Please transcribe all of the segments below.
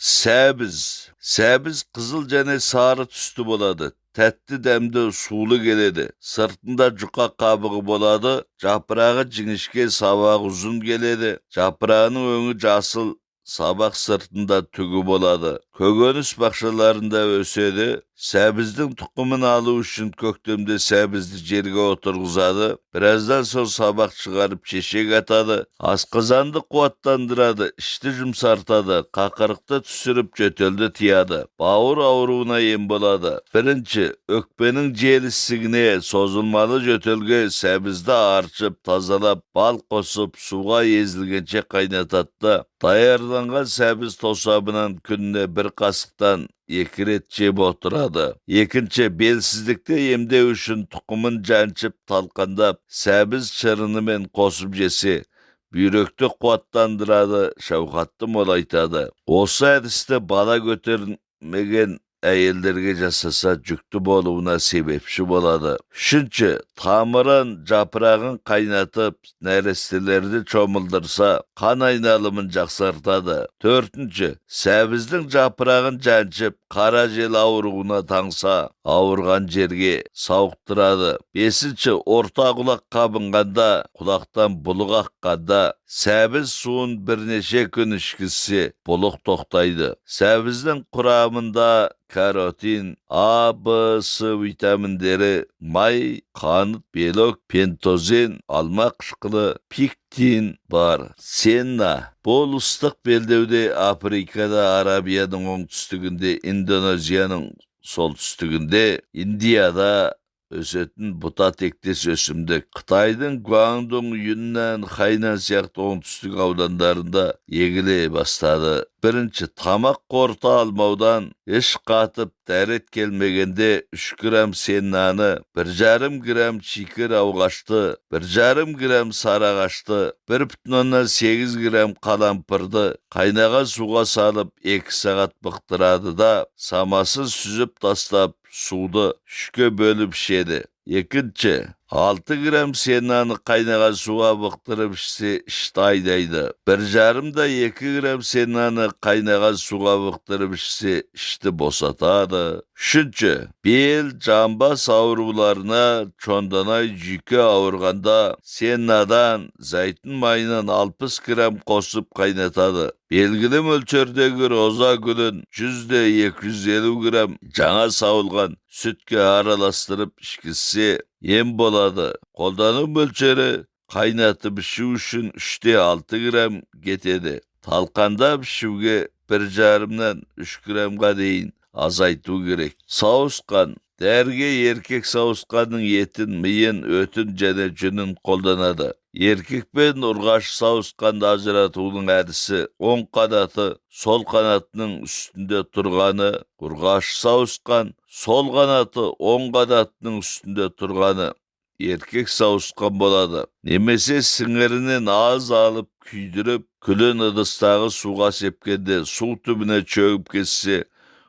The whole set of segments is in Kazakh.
Səbiz qızıl және sarı түсті болады. Тәтті дәмді сулы келеді. Сыртында жұқа қабығы болады. Жапырағы жіңішке, сабағы ұзын келеді. Жапырағының өңі жасыл, сабақ сыртында түгі болады. Көкөніс бақшаларында өседі. Сәбіздің тұқымын алу үшін көктемде сәбізді жерге отырғызады. Біраздан соң сабақ шығарып шешек атады. Асқазанды қуаттандырады, ішті жұмсартады, қақырықты түсіріп жөтелді тияды. Бауыр ауруына ем болады. Бірінші, өкпенің жел ісігіне, созылмалы жөтелге сәбізді аршып, тазалап, бал қосып, суға езілгенше қайнатады. Даярланған сәбіз тосабынан күніне бір қасықтан 2 рет жеп отырады. Екінші, белсіздікті емдеу үшін тұқымын жаншып талқандап, сәбіз шырынымен қосып жесе, бүйректі қуаттандырады, шауқатты молайтады. Осы әдісті бала көтермеген әйелдерге жасаса жүкті болуына себепші болады. Үшінші, тамырын, жапырағын қайнатып, нәрестелерді шомылдырса, қан айналымын жақсартады. Төртінші, сәбіздің жапырағын жаншып, қара жел ауруына таңса, ауырған жерге сауықтырады. Бесінші, орта құлақ қабынғанда, құлақтан бұлық аққанда, сәбіз суын бірнеше күн ішкізсе, бұлық тоқтайды. Сәбіздің құрамында каротин, А, Б, С витаминдері, май, қант, белок, пентозин, алма қышқылы, пектин бар. Сенна. Бұл ыстық белдеуде Африкада, Арабияның оңтүстігінде, Индонезияның солтүстігінде, Индияда өсетін бұта тектес өсімдік. Қытайдың Гуандун, Юннан, Хайнан сияқты оңтүстік аудандарында егіле бастады. Бірінші, тамақ қорыта алмаудан іш қатып дәрет келмегенде 3 грамм сеннаны, 1,5 грамм шикір ауғашты, 1,5 грамм сарағашты, 1,8 грамм қалампырды қайнаған суға салып 2 сағат бұқтырады да, самасын сүзіп тастап, суды 3-ке бөліп ішеді. Екінші, 6 грамм сеннаны қайнаған суға бұқтырып ішсе, ішті айдайды. 1,5-2 грамм сеннаны қайнаған суға бұқтырып ішсе, ішті босатады. Үшінші, бел, жамбас ауруларына, чонданай жүйке ауырғанда сеннадан, зәйтүн майынан 60 грамм қосып қайнатады. Белгілі мөлшердегі роза гүлін 100-250 грамм жаңа сауылған сүтке араластырып ішкізсе, ем болады. Қолдану мөлшері қайнатып ішу үшін 3-6 грамм кетеді. Талқандап ішуге 1,5-3 граммға дейін азайту керек. Сауысқан. Дәрге еркек сауысқанның етін, миын, өтін және жүнін қолданады. Еркек пен ұрғашы сауысқанды ажыратудың әдісі оң қанаты сол қанатының үстінде тұрғаны, ұрғашы сауысқан сол қанаты оң қанатының үстінде тұрғаны еркек сауысқан болады. Немесе сіңірінен аз алып күйдіріп, күлін ыдыстағы суға сепкенде су түбіне чөгіп кетсе,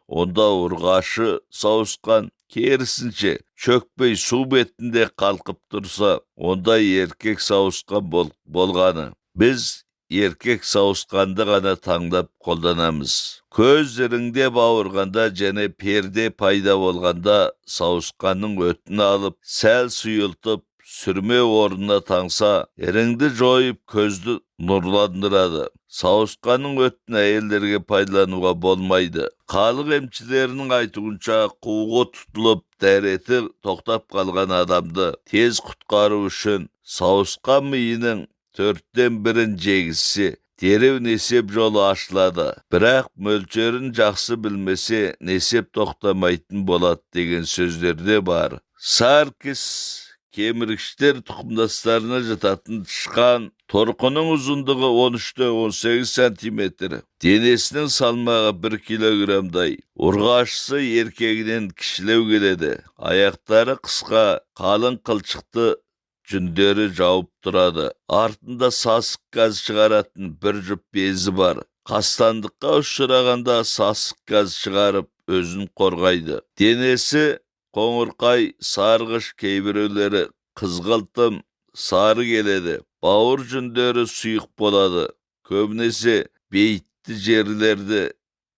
онда ұрғашы сауысқан. Керісінше, чөкпей су бетінде қалқып тұрса, онда еркек сауысқан болғаны. Біз еркек сауысқанды ғана таңдап қолданамыз. Көз іріңдеп ауырғанда және перде пайда болғанда сауысқанның өтін алып, сәл сұйылтып, сүрме орнына таңса, іріңді жойып көзді нұрландырады. Сауысқанның өтін әйелдерге пайдалануға болмайды. Халық емшілерінің айтуынша, қуығы тұтылып, дәреті тоқтап қалған адамды тез құтқару үшін сауысқан миының 4/1 жегізсе, дереу несеп жолы ашылады. Бірақ мөлшерін жақсы білмесе, несеп тоқтамайтын болады деген сөздерде бар. Саркис кеміргіштер тұқымдастарына жататын тышқан, торқының ұзындығы 13-18 сантиметр, денесінің салмағы 1 килограмдай. Ұрғашысы еркегінен кішілеу келеді. Аяқтары қысқа, қалың қылшықты жүндері жауып тұрады. Артында сасық газ шығаратын бір жұп безі бар. Қастандыққа ұшырағанда сасық газ шығарып өзін қорғайды. Денесі қоңырқай, сарғыш, кейбіреулері қызғылтым, сары келеді. Бауыр жүндері сұйық болады. Көбінесе бейтті жерлерді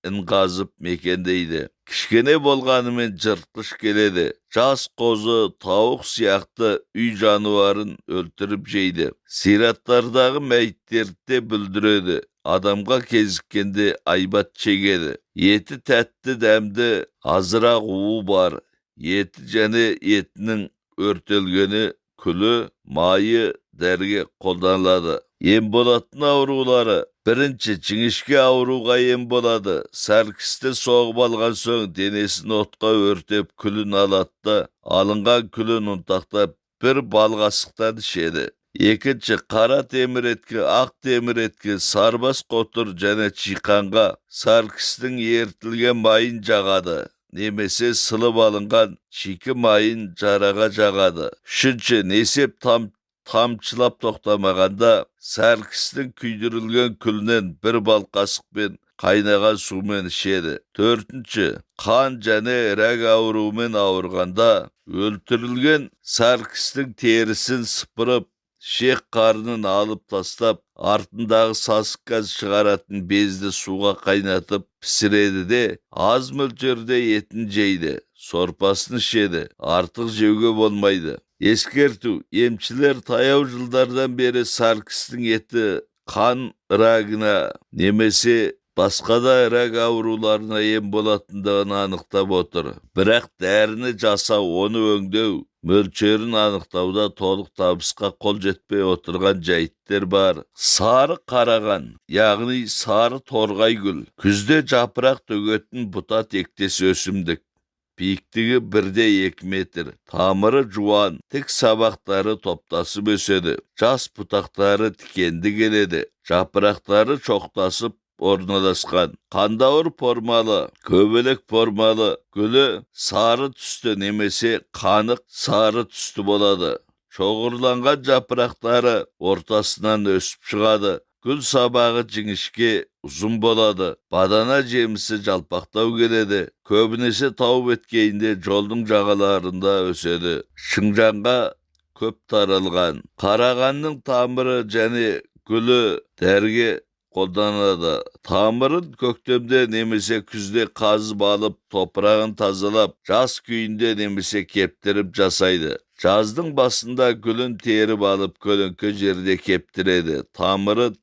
inqazıp mekendeydi. Kişkene bolganымен jırtqış keledi. Jas qozu, tavuk siyaқты üy janavarın öldürüp jeydi. Siratlardağı meyitlerdi bildiredi. Adamga kezikkende aybat çegedi. Eti tätti dämdi, azırak uğu var. Eti jane etinin örtelgeni külü, mayı derge қолданылады. Ем болатын аурулары. Birinci, жіңішке ауруға ем болады. Саркісті соғып алған соң денесін отқа өртеп күлін алады. Алынған күлін ұнтақтап bir balgasıqtan ішеді. Екінші, қара темір еткі, ақ темір еткі, сарбас қотыр және чиқанға саркістің ертілген майын жағады. Немесе сылып алынған чикі майын жараға жағады. Үшінші, несеп тамчылап тоқтамағанда саркістің күйдірілген күлінен bir bal қасықпен қайнаған сумен ішеді. Төртінші, қан және рәг ауруымен ауырғанда өлтірілген саркістің терісін сыпырып, шек қарнын алып тастап, артындағы сасық газ шығаратын безді суға қайнатып пісіреді де, аз мөлшерде етін жейді. Сорпасын ішеді. Артық жеуге болмайды. Ескерту, емчілер таяу жылдардан бері саркістің еті қан рагына немесе басқа да рак ауруларына ем болатындығын анықтап отыр. Бірақ дәріні жасау, оны өңдеу, мөлшерін анықтауда толық табысқа қол жетпей отырған жайттер бар. Сары қараған, яғни сары торғай гүл. Күзде жапырақ төгетін бұта тектес өсімдік. Биіктігі 1-2 метр. Тамыры жуан, тік сабақтары топтасып өседі. Жас бұтақтары тікенді келеді. Жапырақтары çoқтасып орналасқан. Қандауыр формалы, көбелек формалы, гүлі сары түсті немесе қанық сары түсті болады. Çoğuрланған жапырақтары ортасынан өсіп шығады. Gül sabağı жіңішке uzun болады. Badana жемісі жалпақтау келеді. Көбінесе тау беткейінде жолдың жағаларында өседі. Шыңжанға көп таралған. Қарағанның тамыры және гүлі дәріге қолданылады. Тамырын көктемде немесе күзде қазып алып, топырағын тазалап, жаз күйінде немесе кептіріп жасайды. Жаздың басында гүлін теріп алып, көлеңке жерде кептіреді. Тамыры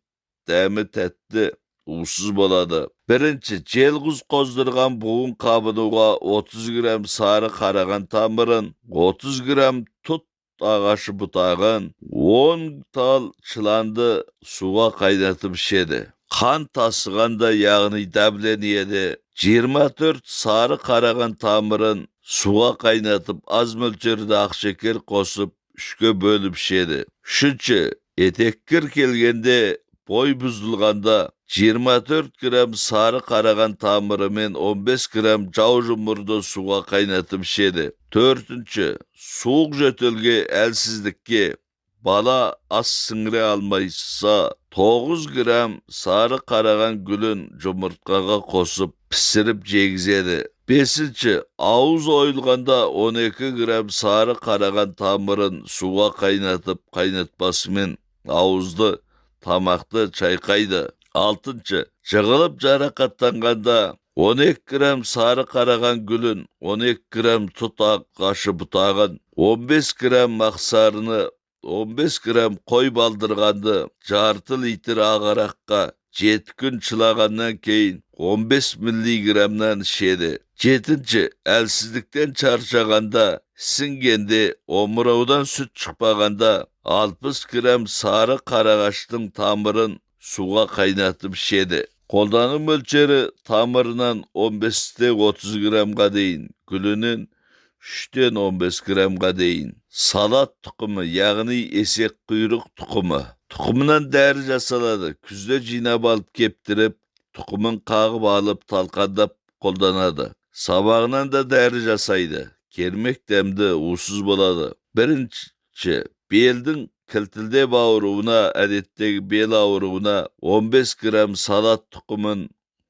дәмі тәтті, усыз болады. Бірінші, желғұз қоздырған буын қабынуға 30 грамм сары қараған тамырын, 30 грамм тұт ағашы бұтағын, 10 тал чыланды суға қайнатып ішеді. Қан тасығанда, яғни давлениеде 24 сары қараған тамырын суға қайнатып, аз мөлшерде ақшекер қосып, 3-ке бөліп ішеді. Үшінші, етеккір келгенде boy бұзылғанда 24 грамм сары қараған тамыры мен 15 грамм жау жұмырды суға қайнатып ішеді. Төртінші, суық жөтелге, әлсіздікке, бала ас сіңіре алмайса 9 грамм сары қараған гүлін жұмыртқаға қосып пісіріп жегізеді. Бесінші, ауыз ойылғанда 12 грамм сары қараған тамырын суға қайнатып, қайнатпасымен ауызды тамақты чайқайды. Алтыншы, жығылып жарақаттанғанда 12 грамм сары қараған гүлін, 12 грамм тұт ағашы бұтағын, 15 грамм мақсарыны, 15 грамм қой балдырғанды жарты литр ағараққа 7 күн чылағаннан кейін 15 миллиграмнан ішеді. Жетінші, әлсіздіктен чаршағанда, сіңгенде, омыраудан сүт шықпағанда 60 грамм сары қарағаштың тамырын суға қайнатып ішеді. Қолдану мөлшері тамырынан 15-30 граммға дейін, гүлінен 3-15 граммға дейін. Салат тұқымы, яғни есек құйрық тұқымы. Тұқымынан дәрі жасалады. Күзде жинап алып кептіріп, тұқымын қағып алып талқандап қолданады. Сабағынан да дәрі жасайды. Кермек дәмді, усыз болады. Бірінші, белдің кілтілдеп ауруына, әдеттегі бел ауруына 15 грамм салат тұқымын,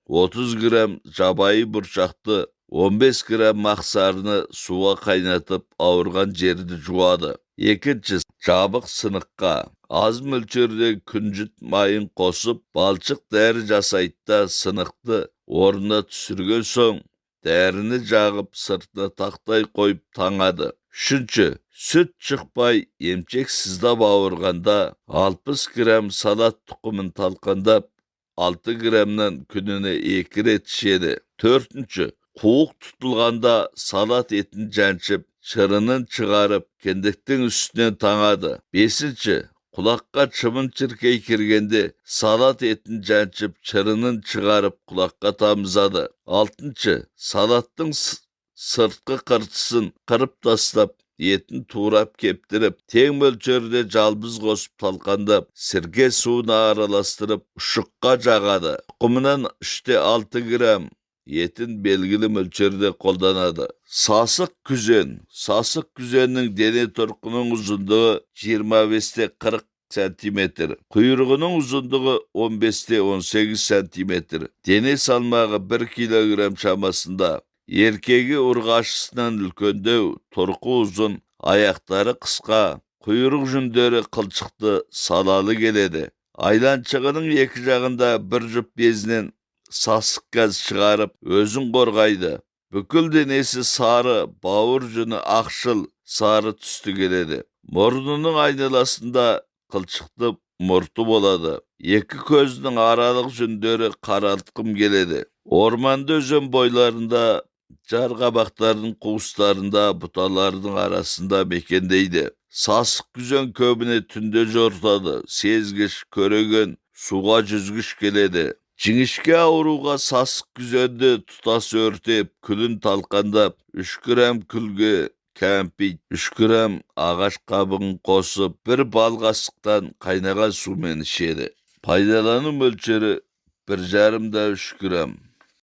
30 грамм жабайы бұршақты, 15 грамм мақсарыны суға қайнатып ауырған жерді жуады. Екінші, жабық сыныққа аз мөлшерде күнжіт майын қосып, балшық дәрі жасайды да сынықты орнuna түсірген соң, дәріні жағып сыртына тақтай қойып таңады. Үшінші, сүт шықпай емчек сыздап ауырғанда 60 грамм салат тұқымын талқандап 6 граммнан күніне 2 рет ішеді. Төртінші, қуық тұтылғанда салат етін жаншып, шырынын шығарып, кендіктің үстінен таңады. Бесінші, құлаққа чымын-чіркей кіргенде салат етін жаншып, шырынын шығарып, құлаққа тамызады. Алтыншы, салаттың сыртқы қыртысын қырып тастап, етін турап кептіріп, тең мөлшерде жалбыз қосып талқандап, сірке суына араластырып, ұшыққа жағады. Тұқымынан 3-6 грамм етін белгілі мөлшерде қолданады. Сасық күзен. Сасық күзеннің дене тұрқының ұзындығы 25-40 сантиметр. Құйрығының ұзындығы 15-18 сантиметр. Дене салмағы 1 килограмм шамасында. Еркегі ұрғашысынан үлкендеу, тұрқы ұзын, аяқтары қысқа, құйрық жүндері қылшықты, салалы келеді. Айланшығының екі жағында бір жұп безінен сасық газ шығарып, өзін қорғайды. Бүкіл денесі сары, бауыр жүні ақшыл, сары түсті келеді. Мұрнының айналасында қылшықты мұрты болады. Екі көзінің аралық жүндері қаралтқым келеді. Орманды өзен бойларында, жарғабақтардың қуыстарында, бұталардың арасында мекендейді. Сасық күзен көбіне түнде жортады. Сезгіш, көреген, суға жүзгіш келеді. Жіңішке ауруға сасық күзенді тұтас өртеп, күлін талқандап, 3 грамм күлге кәмпит, 3 грамм ағаш қабығын қосып, бір бал қасықтан қайнаған сумен ішеді. Пайдалану мөлшері 1,5-3 грамм.